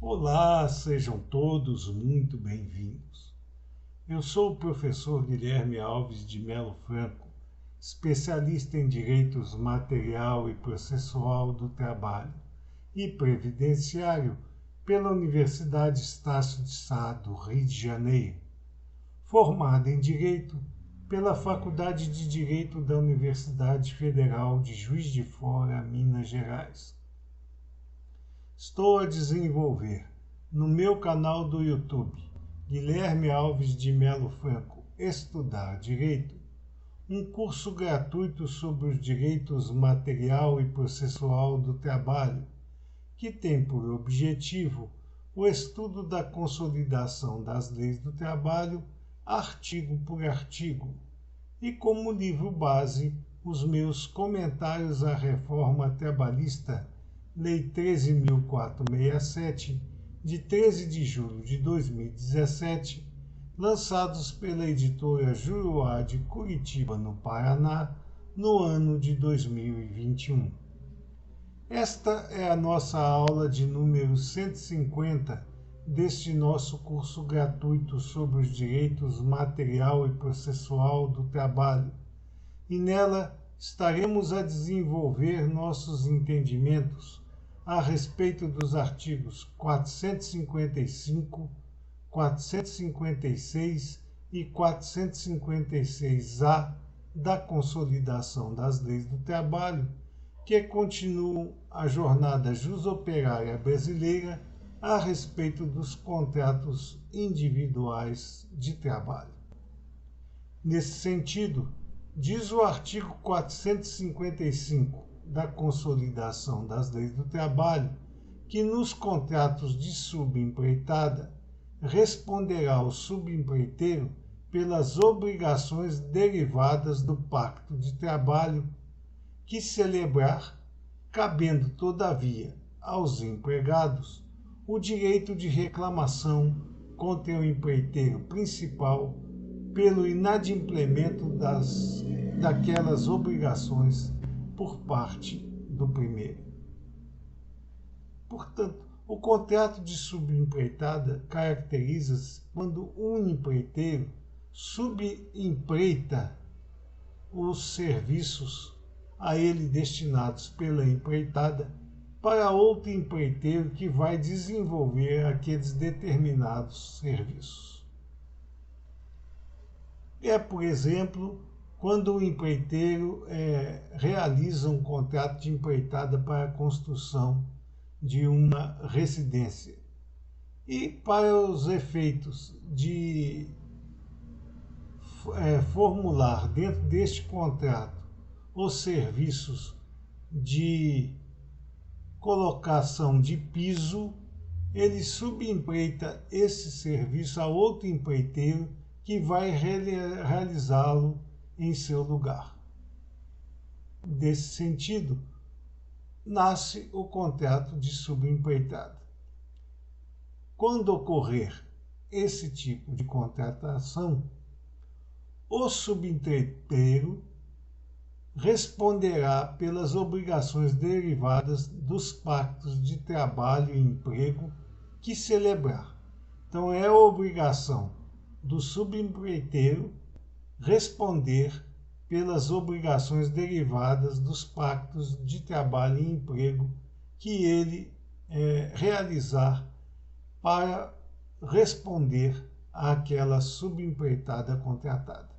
Olá, sejam todos muito bem-vindos. Eu sou o professor Guilherme Alves de Melo Franco, especialista em direitos material e processual do trabalho e previdenciário pela Universidade Estácio de Sá do Rio de Janeiro, formado em Direito pela Faculdade de Direito da Universidade Federal de Juiz de Fora, Minas Gerais. Estou a desenvolver no meu canal do YouTube, Guilherme Alves de Melo Franco, Estudar Direito, um curso gratuito sobre os direitos material e processual do trabalho, que tem por objetivo o estudo da consolidação das leis do trabalho, artigo por artigo, e como livro base os meus comentários à reforma trabalhista Lei 13.467, de 13 de julho de 2017, lançados pela editora Juruá de Curitiba, no Paraná, no ano de 2021. Esta é a nossa aula de número 150 deste nosso curso gratuito sobre os direitos material e processual do trabalho, e nela estaremos a desenvolver nossos entendimentos a respeito dos artigos 455, 456 e 456-A da Consolidação das Leis do Trabalho, que continuam a jornada jusoperária brasileira a respeito dos contratos individuais de trabalho. Nesse sentido, diz o artigo 455 da Consolidação das Leis do Trabalho que nos contratos de subempreitada responderá o subempreiteiro pelas obrigações derivadas do pacto de trabalho que celebrar, cabendo, todavia, aos empregados o direito de reclamação contra o empreiteiro principal pelo inadimplemento daquelas obrigações por parte do primeiro. Portanto, o contrato de subempreitada caracteriza-se quando um empreiteiro subempreita os serviços a ele destinados pela empreitada para outro empreiteiro que vai desenvolver aqueles determinados serviços. Por exemplo, quando o empreiteiro realiza um contrato de empreitada para a construção de uma residência. E para os efeitos de formular dentro deste contrato os serviços de colocação de piso, ele subempreita esse serviço a outro empreiteiro que vai realizá-lo em seu lugar. Desse sentido, nasce o contrato de subempreitada. Quando ocorrer esse tipo de contratação, o subempreiteiro responderá pelas obrigações derivadas dos pactos de trabalho e emprego que celebrar. Então, é a obrigação do subempreiteiro responder pelas obrigações derivadas dos pactos de trabalho e emprego que ele realizar para responder àquela subempreitada contratada.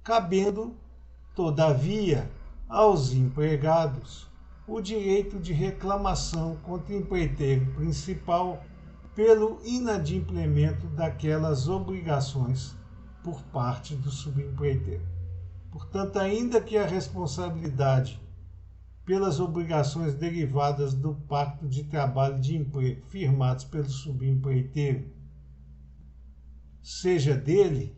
Cabendo, todavia, aos empregados o direito de reclamação contra o empreiteiro principal pelo inadimplemento daquelas obrigações por parte do subempreiteiro. Portanto, ainda que a responsabilidade pelas obrigações derivadas do pacto de trabalho e de emprego firmados pelo subempreiteiro seja dele,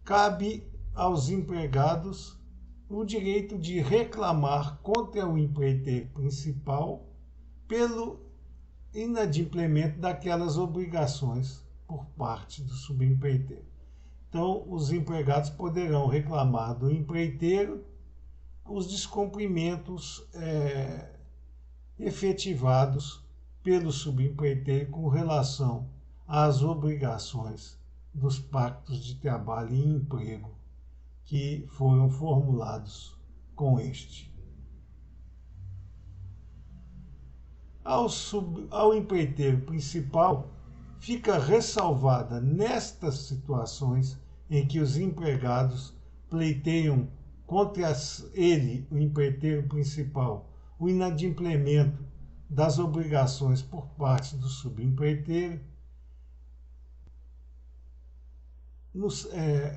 cabe aos empregados o direito de reclamar contra o empreiteiro principal pelo inadimplemento daquelas obrigações por parte do subempreiteiro. Então, os empregados poderão reclamar do empreiteiro os descumprimentos efetivados pelo subempreiteiro com relação às obrigações dos pactos de trabalho e emprego que foram formulados com este. Ao empreiteiro principal, fica ressalvada nestas situações em que os empregados pleiteiam contra ele, o empreiteiro principal, o inadimplemento das obrigações por parte do subempreiteiro,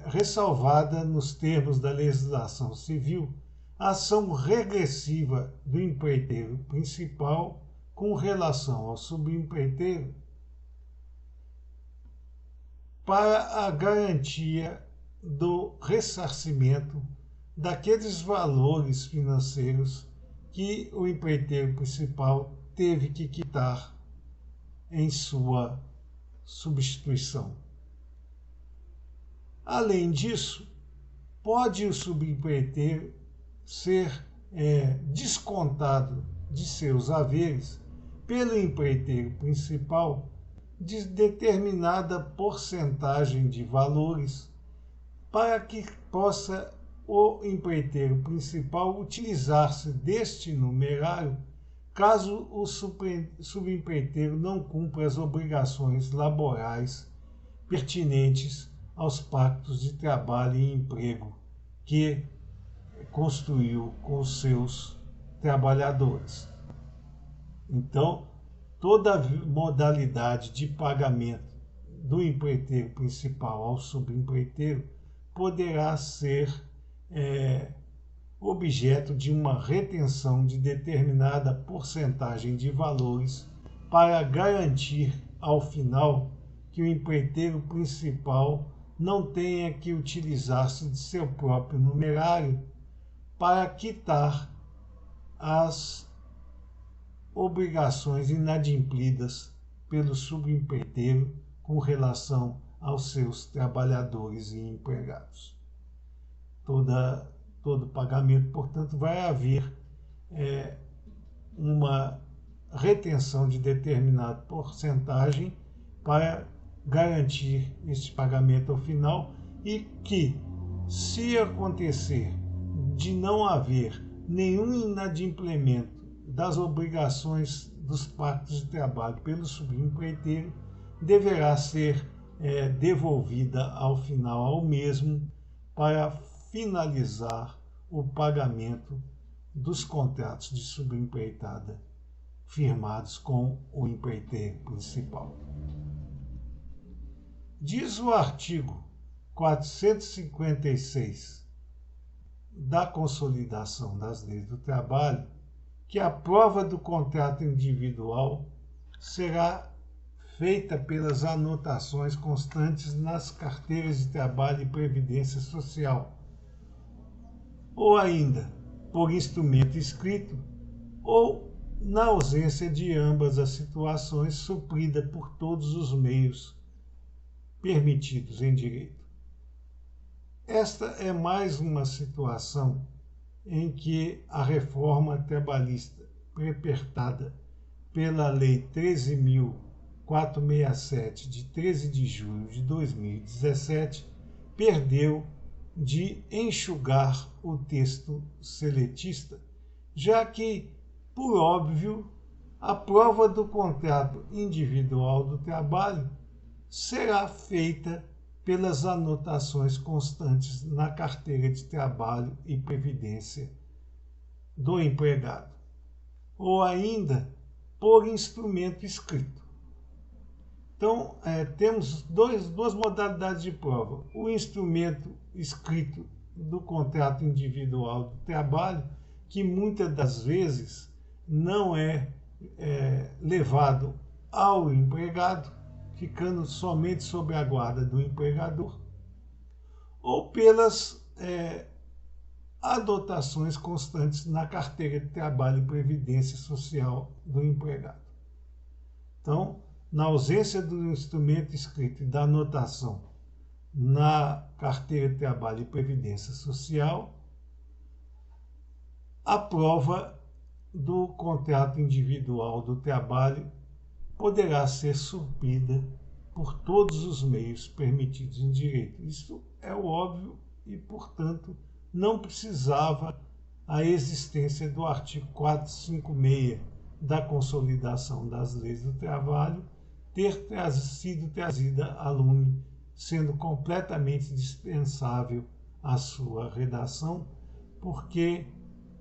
ressalvada nos termos da legislação civil, a ação regressiva do empreiteiro principal com relação ao subempreiteiro para a garantia do ressarcimento daqueles valores financeiros que o empreiteiro principal teve que quitar em sua substituição. Além disso, pode o subempreiteiro ser descontado de seus haveres pelo empreiteiro principal de determinada porcentagem de valores para que possa o empreiteiro principal utilizar-se deste numerário caso o subempreiteiro não cumpra as obrigações laborais pertinentes aos pactos de trabalho e emprego que construiu com os seus trabalhadores. Então, toda modalidade de pagamento do empreiteiro principal ao subempreiteiro poderá ser objeto de uma retenção de determinada porcentagem de valores para garantir, ao final, que o empreiteiro principal não tenha que utilizar-se de seu próprio numerário para quitar as obrigações inadimplidas pelo subempreiteiro com relação aos seus trabalhadores e empregados. Todo pagamento, portanto, vai haver uma retenção de determinada porcentagem para garantir este pagamento ao final e que, se acontecer de não haver nenhum inadimplemento das obrigações dos pactos de trabalho pelo subempreiteiro, deverá ser devolvida ao final ao mesmo para finalizar o pagamento dos contratos de subempreitada firmados com o empreiteiro principal. Diz o artigo 456 da Consolidação das Leis do Trabalho que a prova do contrato individual será feita pelas anotações constantes nas carteiras de trabalho e previdência social, ou ainda por instrumento escrito, ou, na ausência de ambas as situações, suprida por todos os meios permitidos em direito. Esta é mais uma situação em que a reforma trabalhista perpetrada pela Lei 13.467, de 13 de julho de 2017, perdeu de enxugar o texto seletista, já que, por óbvio, a prova do contrato individual do trabalho será feita pelas anotações constantes na carteira de trabalho e previdência do empregado, ou ainda por instrumento escrito. Então, temos duas modalidades de prova. O instrumento escrito do contrato individual do trabalho, que muitas das vezes não é levado ao empregado, ficando somente sob a guarda do empregador, ou pelas adotações constantes na carteira de trabalho e previdência social do empregado. Então, na ausência do instrumento escrito e da anotação na carteira de trabalho e previdência social, a prova do contrato individual do trabalho poderá ser suprida por todos os meios permitidos em direito. Isso é o óbvio e, portanto, não precisava a existência do artigo 456 da Consolidação das Leis do Trabalho ter sido trazida à lume, sendo completamente dispensável a sua redação, porque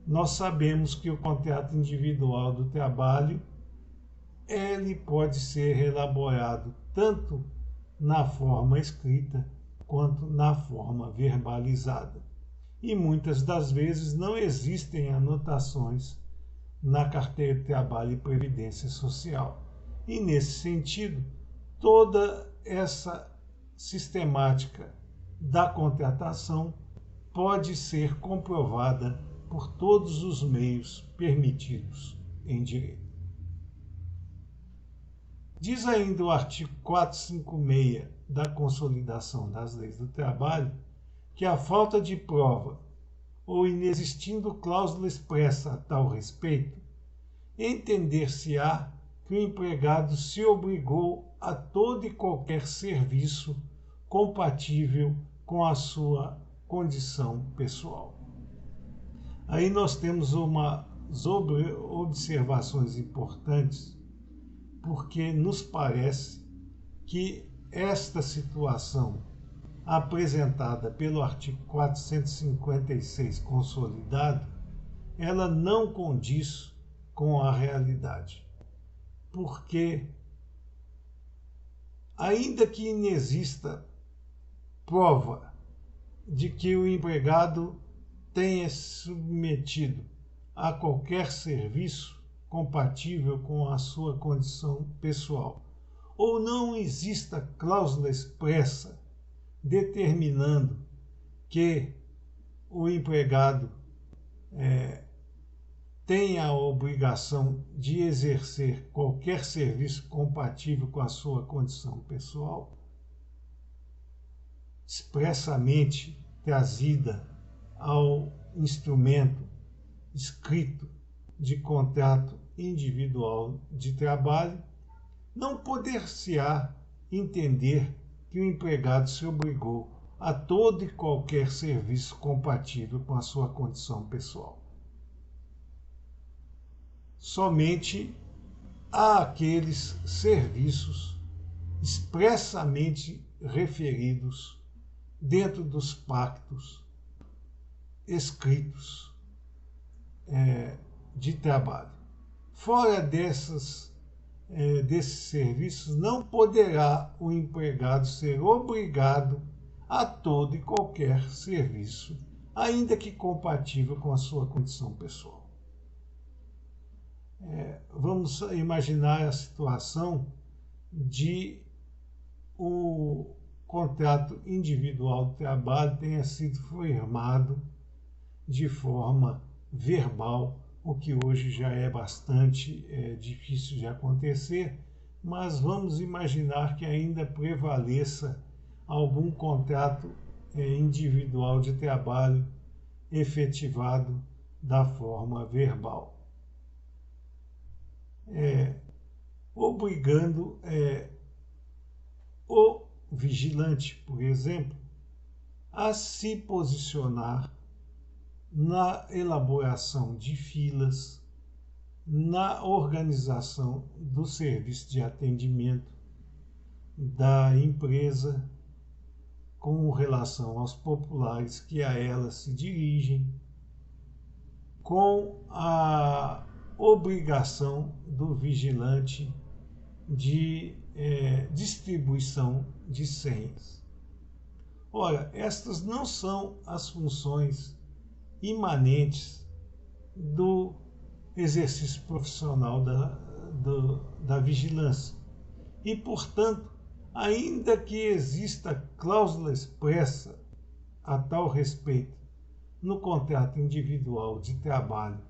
nós sabemos que o contrato individual do trabalho ele pode ser elaborado tanto na forma escrita quanto na forma verbalizada. E muitas das vezes não existem anotações na carteira de trabalho e previdência social. E nesse sentido, toda essa sistemática da contratação pode ser comprovada por todos os meios permitidos em direito. Diz ainda o artigo 456 da Consolidação das Leis do Trabalho que a falta de prova ou inexistindo cláusula expressa a tal respeito, entender-se-á que o empregado se obrigou a todo e qualquer serviço compatível com a sua condição pessoal. Aí nós temos umas observações importantes, porque nos parece que esta situação apresentada pelo artigo 456 consolidado, ela não condiz com a realidade. Porque, ainda que inexista prova de que o empregado tenha submetido a qualquer serviço compatível com a sua condição pessoal, ou não exista cláusula expressa determinando que o empregado tenha a obrigação de exercer qualquer serviço compatível com a sua condição pessoal, expressamente trazida ao instrumento escrito de contrato individual de trabalho, não poder-se-á entender que o empregado se obrigou a todo e qualquer serviço compatível com a sua condição pessoal. Somente há aqueles serviços expressamente referidos dentro dos pactos escritos de trabalho. Fora desses serviços, não poderá o empregado ser obrigado a todo e qualquer serviço, ainda que compatível com a sua condição pessoal. Vamos imaginar a situação de o contrato individual de trabalho tenha sido firmado de forma verbal, o que hoje já é bastante difícil de acontecer, mas vamos imaginar que ainda prevaleça algum contrato individual de trabalho efetivado da forma verbal, obrigando o vigilante, por exemplo, a se posicionar na elaboração de filas, na organização do serviço de atendimento da empresa com relação aos populares que a ela se dirigem, com a obrigação do vigilante de distribuição de senhas. Ora, estas não são as funções imanentes do exercício profissional da vigilância. E, portanto, ainda que exista cláusula expressa a tal respeito no contrato individual de trabalho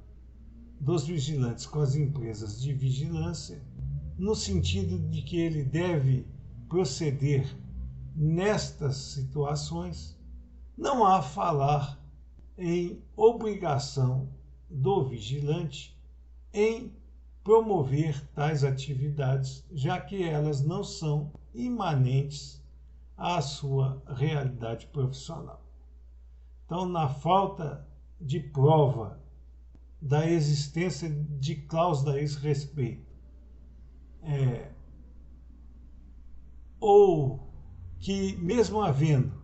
dos vigilantes com as empresas de vigilância, no sentido de que ele deve proceder nestas situações, não há falar em obrigação do vigilante em promover tais atividades, já que elas não são imanentes à sua realidade profissional. Então, na falta de prova da existência de cláusula a esse respeito, ou que, mesmo havendo,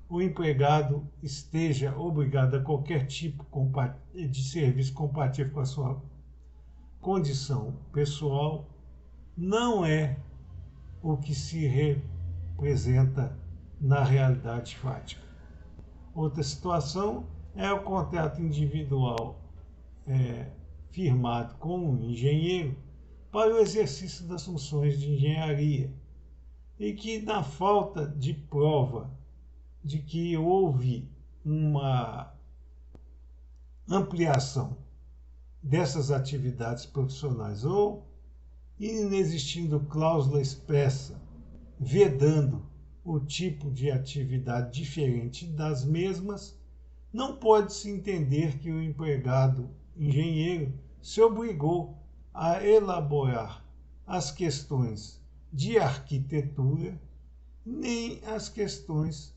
o empregado esteja obrigado a qualquer tipo de serviço compatível com a sua condição pessoal, não é o que se representa na realidade fática. Outra situação é o contrato individual firmado com um engenheiro para o exercício das funções de engenharia e que, na falta de prova de que houve uma ampliação dessas atividades profissionais ou inexistindo cláusula expressa vedando o tipo de atividade diferente das mesmas, não pode-se entender que o empregado engenheiro se obrigou a elaborar as questões de arquitetura, nem as questões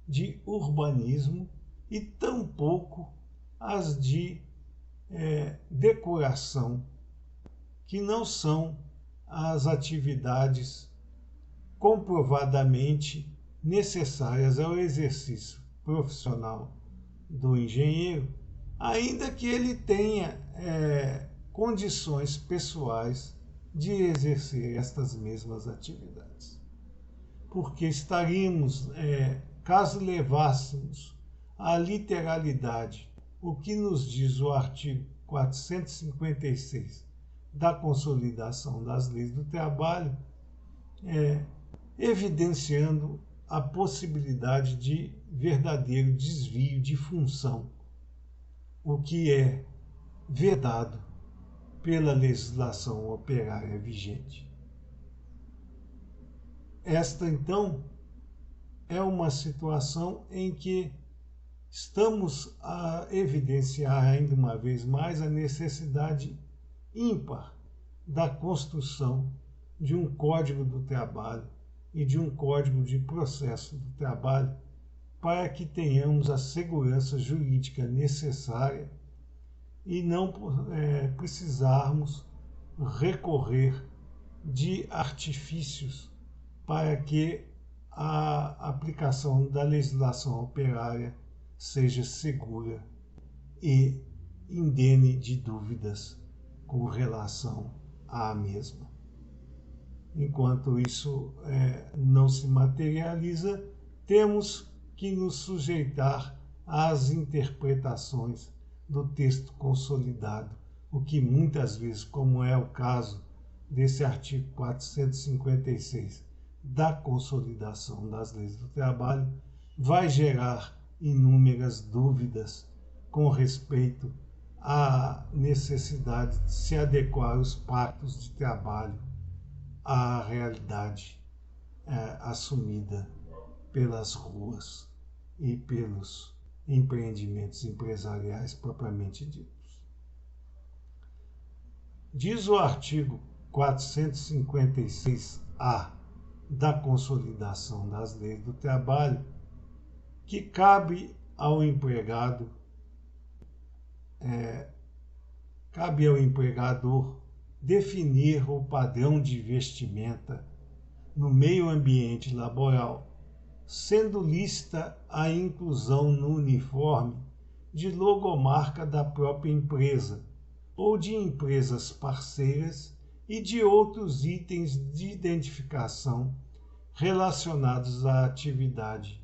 de urbanismo e tampouco as de decoração, que não são as atividades comprovadamente necessárias ao exercício profissional do engenheiro, ainda que ele tenha condições pessoais de exercer estas mesmas atividades. Porque estaríamos, caso levássemos à literalidade o que nos diz o artigo 456 da Consolidação das Leis do Trabalho, evidenciando a possibilidade de verdadeiro desvio de função, o que é vedado pela legislação operária vigente. Esta, então, é uma situação em que estamos a evidenciar ainda uma vez mais a necessidade ímpar da construção de um Código do Trabalho e de um Código de Processo do Trabalho para que tenhamos a segurança jurídica necessária e não precisarmos recorrer de artifícios para que a aplicação da legislação operária seja segura e indene de dúvidas com relação à mesma. Enquanto isso não se materializa, temos que nos sujeitar às interpretações do texto consolidado, o que muitas vezes, como é o caso desse artigo 456 da Consolidação das Leis do Trabalho, vai gerar inúmeras dúvidas com respeito à necessidade de se adequar os pactos de trabalho à realidade assumida pelas ruas e pelos empreendimentos empresariais propriamente ditos. Diz o artigo 456-A da Consolidação das Leis do Trabalho que cabe ao empregador definir o padrão de vestimenta no meio ambiente laboral, sendo lícita a inclusão no uniforme de logomarca da própria empresa ou de empresas parceiras e de outros itens de identificação relacionados à atividade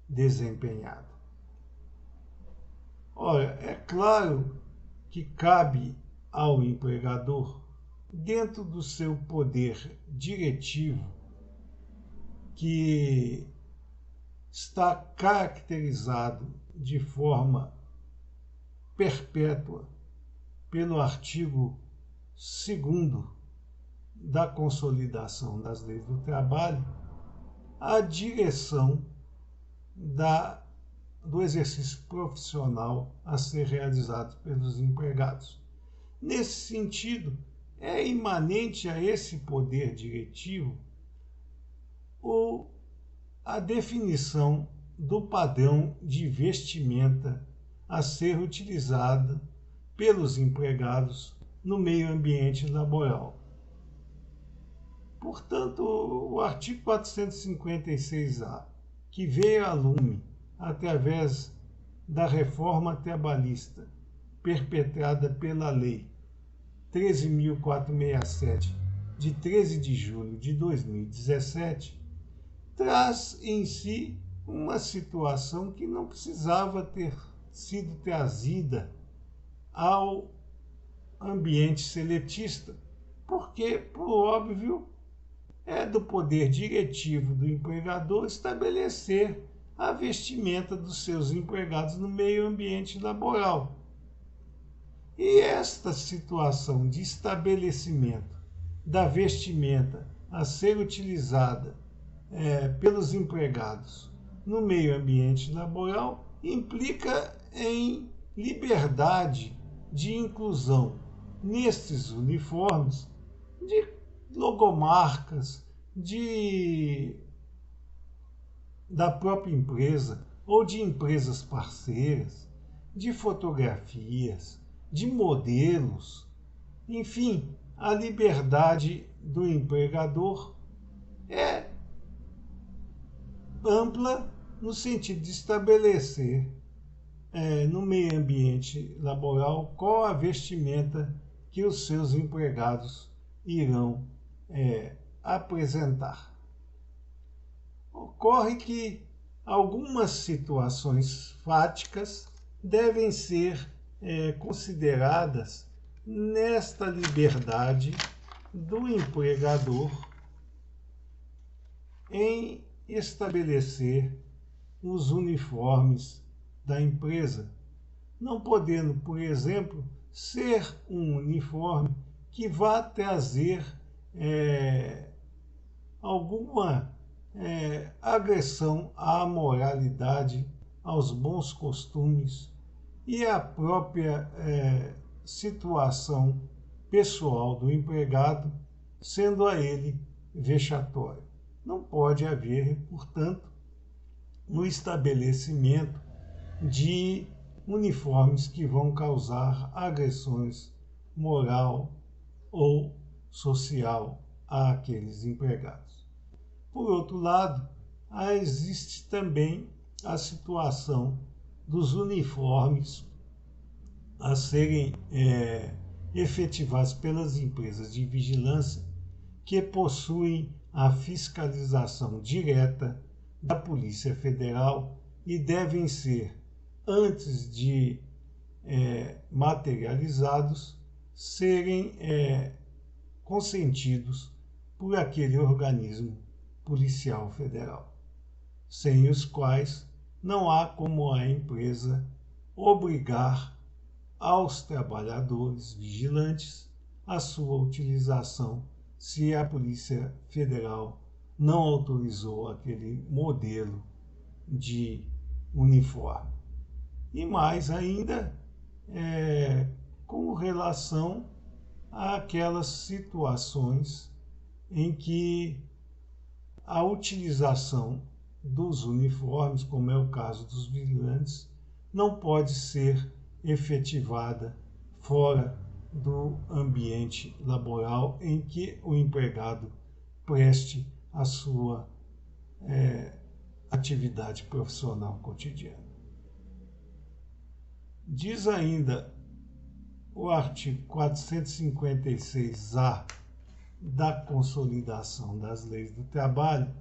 desempenhada. Ora, é claro que cabe ao empregador, dentro do seu poder diretivo, que está caracterizado de forma perpétua pelo artigo 2º da Consolidação das Leis do Trabalho, a direção do exercício profissional a ser realizado pelos empregados. Nesse sentido, é imanente a esse poder diretivo a definição do padrão de vestimenta a ser utilizado pelos empregados no meio ambiente laboral. Portanto, o artigo 456-A, que veio a lume através da reforma trabalhista perpetrada pela Lei 13.467, de 13 de julho de 2017, traz em si uma situação que não precisava ter sido trazida ao ambiente seletista, porque, por óbvio, é do poder diretivo do empregador estabelecer a vestimenta dos seus empregados no meio ambiente laboral. E esta situação de estabelecimento da vestimenta a ser utilizada pelos empregados no meio ambiente laboral implica em liberdade de inclusão nestes uniformes de logomarcas da própria empresa ou de empresas parceiras, de fotografias, de modelos, enfim, a liberdade do empregador é ampla no sentido de estabelecer no meio ambiente laboral qual a vestimenta que os seus empregados irão apresentar. Ocorre que algumas situações fáticas devem ser consideradas nesta liberdade do empregador em estabelecer os uniformes da empresa, não podendo, por exemplo, ser um uniforme que vá trazer alguma agressão à moralidade, aos bons costumes e à própria situação pessoal do empregado, sendo a ele vexatório. Não pode haver, portanto, no estabelecimento de uniformes que vão causar agressões moral ou social àqueles empregados. Por outro lado, existe também a situação dos uniformes a serem efetivados pelas empresas de vigilância que possuem a fiscalização direta da Polícia Federal e devem ser, antes de materializados, serem consentidos por aquele organismo policial federal, sem os quais não há como a empresa obrigar aos trabalhadores vigilantes a sua utilização se a Polícia Federal não autorizou aquele modelo de uniforme. E mais ainda, com relação àquelas situações em que a utilização dos uniformes, como é o caso dos vigilantes, não pode ser efetivada fora do ambiente laboral em que o empregado preste a sua atividade profissional cotidiana. Diz ainda o artigo 456-A da Consolidação das Leis do Trabalho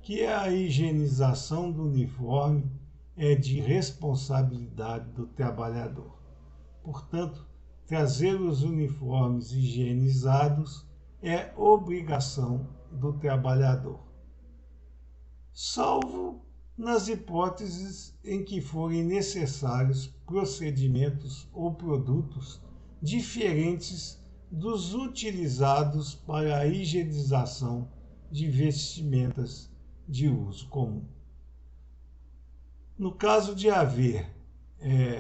que a higienização do uniforme é de responsabilidade do trabalhador. Portanto, trazer os uniformes higienizados é obrigação do trabalhador, salvo nas hipóteses em que forem necessários procedimentos ou produtos diferentes dos utilizados para a higienização de vestimentas de uso comum. No caso de haver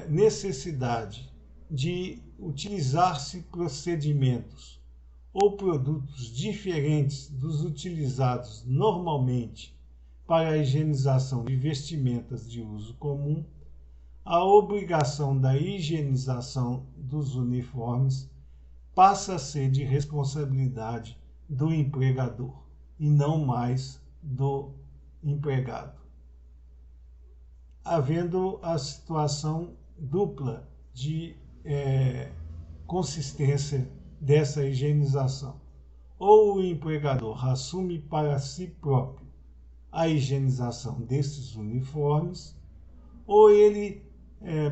necessidade de utilizar-se procedimentos ou produtos diferentes dos utilizados normalmente para a higienização de vestimentas de uso comum, a obrigação da higienização dos uniformes passa a ser de responsabilidade do empregador e não mais do empregado, havendo a situação dupla de consistência dessa higienização. Ou o empregador assume para si próprio a higienização desses uniformes, ou ele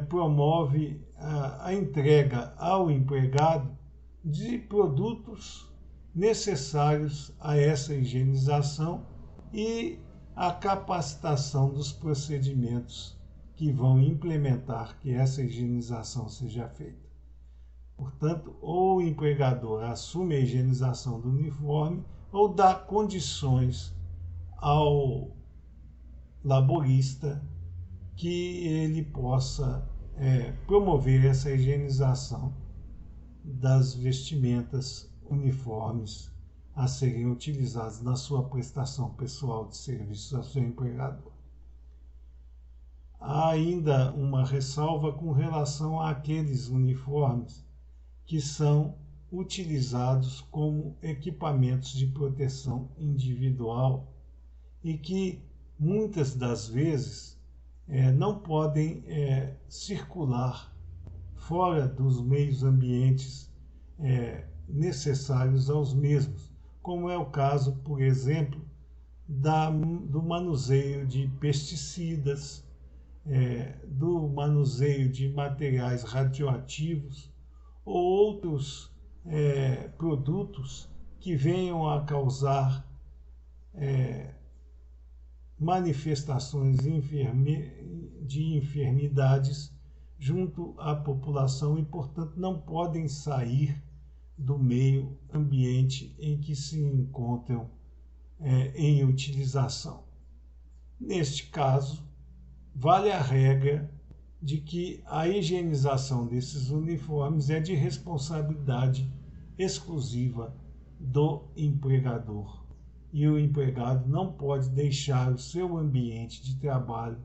promove a entrega ao empregado de produtos necessários a essa higienização e a capacitação dos procedimentos que vão implementar que essa higienização seja feita. Portanto, ou o empregador assume a higienização do uniforme ou dá condições ao laborista que ele possa promover essa higienização das vestimentas uniformes a serem utilizados na sua prestação pessoal de serviços ao seu empregador. Há ainda uma ressalva com relação àqueles uniformes que são utilizados como equipamentos de proteção individual e que muitas das vezes não podem circular fora dos meios ambientes necessários aos mesmos, como é o caso, por exemplo, do manuseio de pesticidas, do manuseio de materiais radioativos ou outros produtos que venham a causar manifestações de enfermidades junto à população e, portanto, não podem sair do meio ambiente em que se encontram em utilização. Neste caso, vale a regra de que a higienização desses uniformes é de responsabilidade exclusiva do empregador e o empregado não pode deixar o seu ambiente de trabalho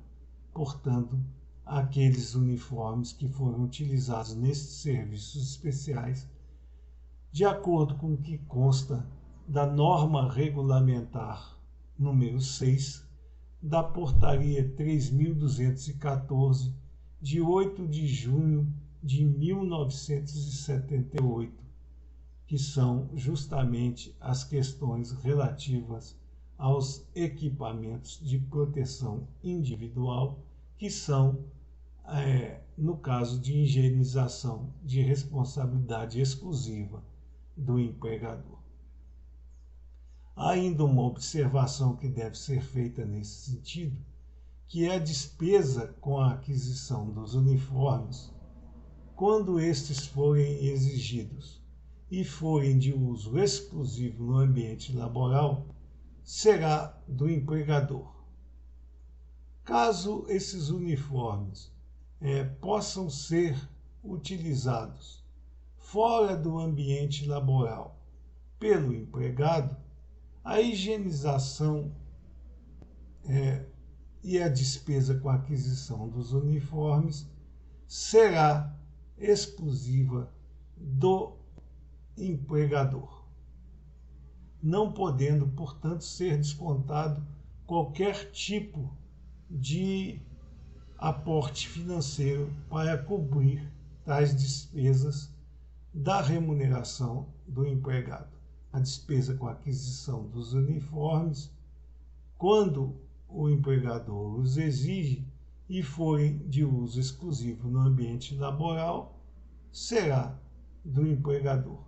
portando aqueles uniformes que foram utilizados nesses serviços especiais, de acordo com o que consta da norma regulamentar número 6 da Portaria 3.214, de 8 de junho de 1978, que são justamente as questões relativas aos equipamentos de proteção individual, que são, no caso de higienização, de responsabilidade exclusiva do empregador. Há ainda uma observação que deve ser feita nesse sentido, que é a despesa com a aquisição dos uniformes, quando estes forem exigidos e forem de uso exclusivo no ambiente laboral, será do empregador. Caso esses uniformes possam ser utilizados fora do ambiente laboral pelo empregado, a higienização e a despesa com a aquisição dos uniformes será exclusiva do empregador, não podendo, portanto, ser descontado qualquer tipo de aporte financeiro para cobrir tais despesas da remuneração do empregado. A despesa com a aquisição dos uniformes, quando o empregador os exige e forem de uso exclusivo no ambiente laboral, será do empregador.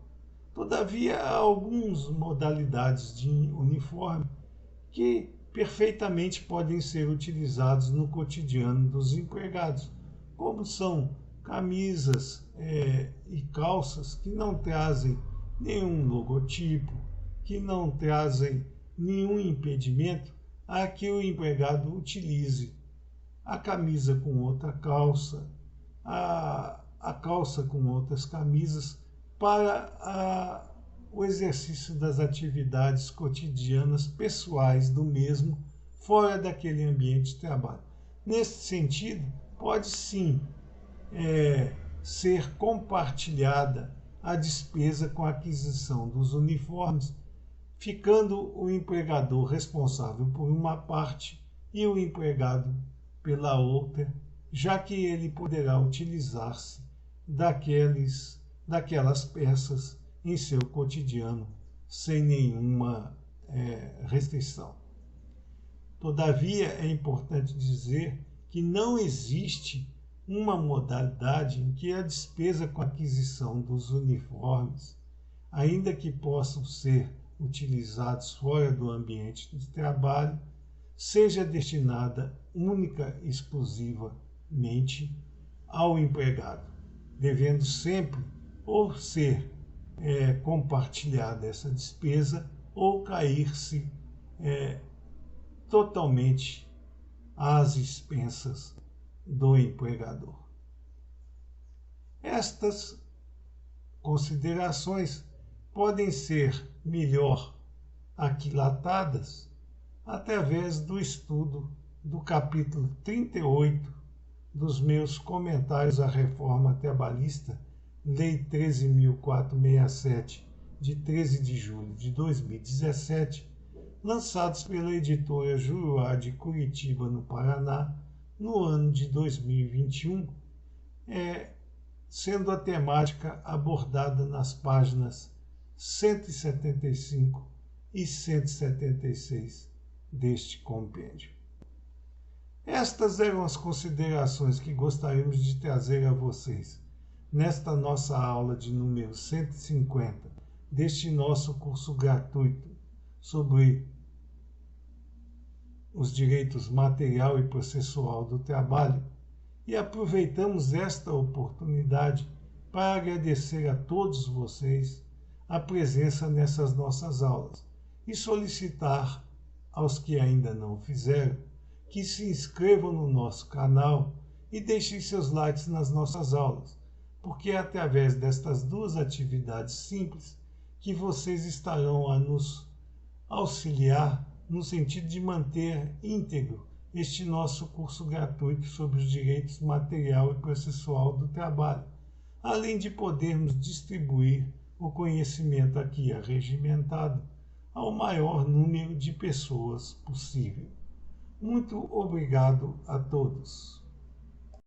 Todavia, há algumas modalidades de uniforme que perfeitamente podem ser utilizados no cotidiano dos empregados, como são camisas e calças que não trazem nenhum logotipo, que não trazem nenhum impedimento a que o empregado utilize a camisa com outra calça, a calça com outras camisas, para o exercício das atividades cotidianas pessoais do mesmo fora daquele ambiente de trabalho. Nesse sentido, pode sim ser compartilhada a despesa com a aquisição dos uniformes, ficando o empregador responsável por uma parte e o empregado pela outra, já que ele poderá utilizar-se daquelas peças em seu cotidiano sem nenhuma restrição. Todavia, é importante dizer que não existe uma modalidade em que a despesa com a aquisição dos uniformes, ainda que possam ser utilizados fora do ambiente de trabalho, seja destinada única e exclusivamente ao empregado, devendo sempre ou ser compartilhada essa despesa ou cair-se totalmente às expensas do empregador. Estas considerações podem ser melhor aquilatadas através do estudo do capítulo 38 dos meus comentários à reforma trabalhista, Lei 13.467, de 13 de julho de 2017, lançados pela editora Juruá de Curitiba, no Paraná, no ano de 2021, sendo a temática abordada nas páginas 175 e 176 deste compêndio. Estas eram as considerações que gostaríamos de trazer a vocês nesta nossa aula de número 150 deste nosso curso gratuito sobre os direitos material e processual do trabalho, e aproveitamos esta oportunidade para agradecer a todos vocês a presença nessas nossas aulas e solicitar aos que ainda não o fizeram que se inscrevam no nosso canal e deixem seus likes nas nossas aulas, porque é através destas duas atividades simples que vocês estarão a nos auxiliar no sentido de manter íntegro este nosso curso gratuito sobre os direitos material e processual do trabalho, além de podermos distribuir o conhecimento aqui arregimentado ao maior número de pessoas possível. Muito obrigado a todos.